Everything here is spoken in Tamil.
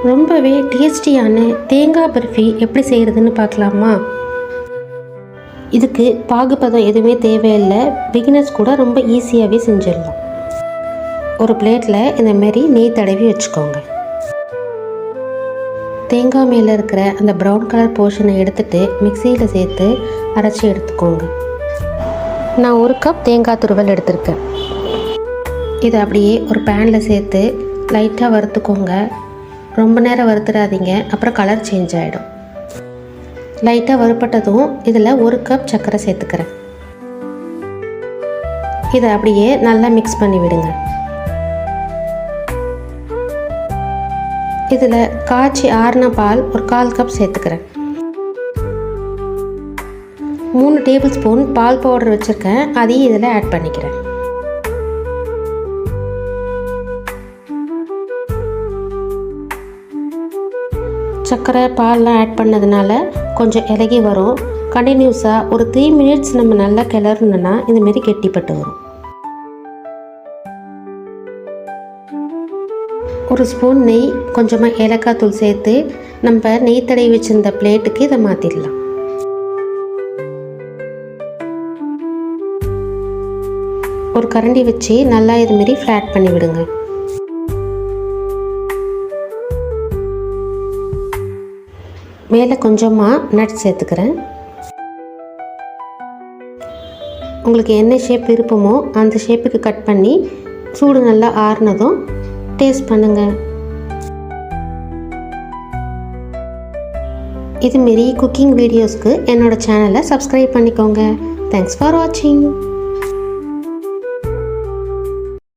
ரொம்பவே டேஸ்டியான தேங்காய் பர்ஃபி எப்படி செய்கிறதுன்னு பார்க்கலாமா? இதுக்கு பாகுபதம் எதுவுமே தேவையில்லை. பிகினர்ஸ் கூட ரொம்ப ஈஸியாகவே செஞ்சிடலாம். ஒரு பிளேட்டில் இந்த மாதிரி நெய் தடவி வச்சுக்கோங்க. தேங்காய் மேலே இருக்கிற அந்த ப்ரௌன் கலர் போர்ஷனை எடுத்துகிட்டு மிக்சியில் சேர்த்து அரைச்சி எடுத்துக்கோங்க. நான் 1 கப் தேங்காய் துருவல் எடுத்திருக்கேன். இதை அப்படியே ஒரு பேனில் சேர்த்து லைட்டாக வறுத்துக்கோங்க. ரொம்ப நேரம் வறுத்துடாதீங்க, அப்புறம் கலர் சேஞ்ச் ஆகிடும். லைட்டாக வறுப்பட்டதும் இதில் 1 கப் சர்க்கரை சேர்த்துக்கிறேன். இதை அப்படியே நல்லா மிக்ஸ் பண்ணி விடுங்க. இதில் காய்ச்சி ஆறின பால் ஒரு 1/4 கப் சேர்த்துக்கிறேன். 3 டேபிள் ஸ்பூன் பால் பவுடர் வச்சுருக்கேன், அதையும் இதில் ஆட் பண்ணிக்கிறேன். சர்க்கரை பால்லாம் ஆட் பண்ணதுனால கொஞ்சம் இலகி வரும். கண்டினியூஸாக ஒரு 3 மினிட்ஸ் நம்ம நல்லா கிளறணுன்னா இதுமாரி கெட்டிப்பட்டு வரும். 1 ஸ்பூன் நெய், கொஞ்சமாக ஏலக்காய் தூள் சேர்த்து நம்ம நெய் தடவி வச்சுருந்த பிளேட்டுக்கு இதை மாற்றிடலாம். ஒரு கரண்டி வச்சு நல்லா இதுமாரி ஃப்ளாட் பண்ணி விடுங்க. மேலே கொஞ்சமாக நட்ஸ் சேர்த்துக்கிறேன். உங்களுக்கு என்ன ஷேப் விருப்பமோ அந்த ஷேப்புக்கு கட் பண்ணி சூடு நல்லா ஆறுனதும் டேஸ்ட் பண்ணுங்கள். இதுமாரி குக்கிங் வீடியோஸ்க்கு என்னோடய சேனலை சப்ஸ்கிரைப் பண்ணிக்கோங்க. தேங்க்ஸ் ஃபார் வாட்சிங்.